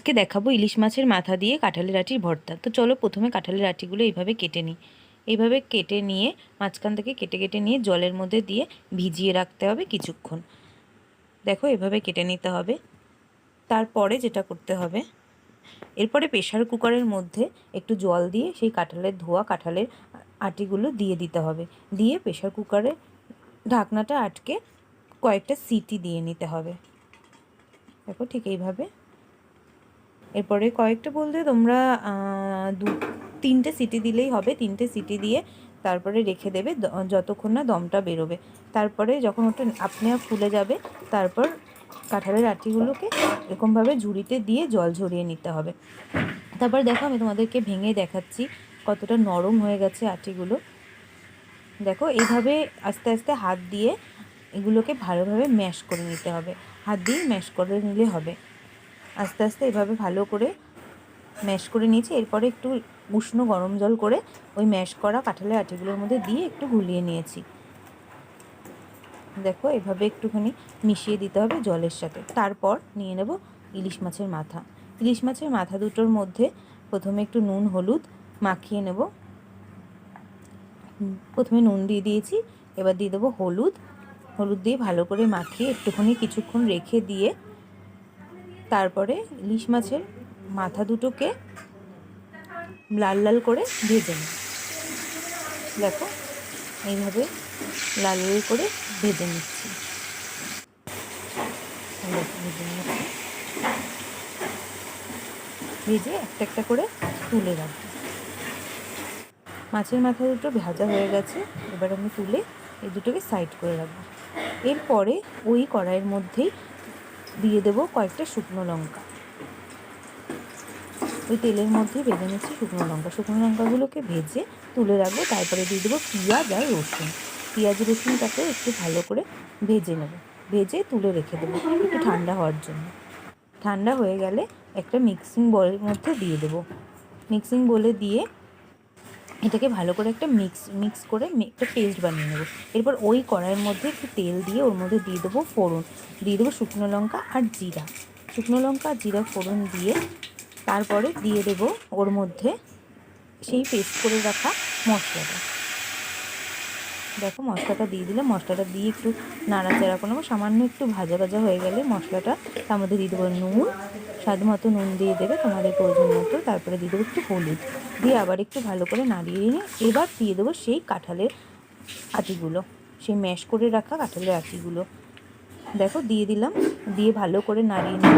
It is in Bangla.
আজকে দেখাবো ইলিশ মাছের মাথা দিয়ে কাঁঠালের আটির ভর্তা। তো চলো প্রথমে কাঁঠালের আটিগুলো এইভাবে কেটে নিই। এইভাবে কেটে নিয়ে মাঝখান থেকে কেটে কেটে নিয়ে জলের মধ্যে দিয়ে ভিজিয়ে রাখতে হবে কিছুক্ষণ। দেখো এভাবে কেটে নিতে হবে। তারপরে যেটা করতে হবে, এরপরে প্রেশার কুকারের মধ্যে একটু জল দিয়ে সেই কাঁঠালের ধোয়া কাঁঠালের আটিগুলো দিয়ে দিতে হবে। দিয়ে প্রেশার কুকারে ঢাকনাটা আটকে কয়েকটা সিটি দিয়ে নিতে হবে। দেখো ঠিক এইভাবে। এরপরে কয়েকটা বলতে তোমরা 2-3টে সিটি দিলেই হবে। 3টে সিটি দিয়ে তারপরে রেখে দেবে যতক্ষণ না দমটা বেরোবে। তারপরে যখন ওটা আপনি ফুলে যাবে, তারপর কাঁঠালের আটিগুলোকে এরকমভাবে ঝুড়িতে দিয়ে জল ঝরিয়ে নিতে হবে। তারপর দেখো আমি তোমাদেরকে ভেঙে দেখাচ্ছি কতটা নরম হয়ে গেছে আটিগুলো। দেখো এইভাবে আস্তে আস্তে হাত দিয়ে এগুলোকে ভালোভাবে ম্যাশ করে নিতে হবে। হাত দিয়ে ম্যাশ করে নিলে হবে। আস্তে আস্তে এভাবে ভালো করে ম্যাশ করে নিয়েছি। এরপরে একটু উষ্ণ গরম জল করে ওই ম্যাশ করা কাঁঠালের আটিগুলোর মধ্যে দিয়ে একটু গুলিয়ে নিয়েছি। দেখো এভাবে একটুখানি মিশিয়ে দিতে হবে জলের সাথে। তারপর নিয়ে নেব ইলিশ মাছের মাথা। ইলিশ মাছের মাথা দুটোর মধ্যে প্রথমে একটু নুন হলুদ মাখিয়ে নেব। প্রথমে নুন দিয়ে দিয়েছি, এবার দিয়ে দেবো হলুদ। হলুদ দিয়ে ভালো করে মাখিয়ে একটুখানি কিছুক্ষণ রেখে দিয়ে তারপরে ইলিশ মাছের মাথা দুটোকে লাল লাল করে ভেজে নেব। দেখো এইভাবে লাল লাল করে ভেজে নিচ্ছি। ভেজে একটা একটা করে তুলে রাখবো। মাছের মাথা দুটো ভাজা হয়ে গেছে, এবার আমি তুলে এই দুটোকে সাইড করে রাখবো। এরপরে ওই কড়াইয়ের মধ্যেই দিয়ে দেবো কয়েকটা শুকনো লঙ্কা। ওই তেলের মধ্যেই ভেজে নিচ্ছি শুকনো লঙ্কা। শুকনো লঙ্কাগুলোকে ভেজে তুলে রাখবো। তারপরে দিয়ে দেবো পেঁয়াজ আর রসুন। পেঁয়াজ রসুনটাকে একটু ভালো করে ভেজে নেব। ভেজে তুলে রেখে দেবো একটু ঠান্ডা হওয়ার জন্য। ঠান্ডা হয়ে গেলে একটা মিক্সিং বোলের মধ্যে দিয়ে দেবো। মিক্সিং বোলে দিয়ে এটাকে ভালো করে একটা মিক্স করে একটা পেস্ট বানিয়ে নেব। এরপর ওই কড়াইয়ের মধ্যে একটু তেল দিয়ে ওর মধ্যে দিয়ে দেবো ফোড়ন। দিয়ে দেবো শুকনো লঙ্কা আর জিরা। শুকনো লঙ্কা আর জিরা ফোড়ন দিয়ে তারপরে দিয়ে দেব ওর মধ্যে সেই পেস্ট করে রাখা মশলাটা। দেখো মশলাটা দিয়ে দিলাম। মশলাটা দিয়ে একটু নাড়াচাড়া করে নেবো। সামান্য একটু ভাজা ভাজা হয়ে গেলে মশলাটা তার মধ্যে দিয়ে দেবো নুন। স্বাদ মতো নুন দিয়ে দেবে তোমাদের প্রয়োজন মতো। তারপরে দিয়ে দেবো একটু হলুদ দিয়ে আবার একটু ভালো করে নাড়িয়ে নিয়ে এবার দিয়ে দেবো সেই কাঁঠালের আটিগুলো, সেই ম্যাশ করে রাখা কাঁঠালের আটিগুলো। দেখো দিয়ে দিলাম। দিয়ে ভালো করে নাড়িয়ে নেব।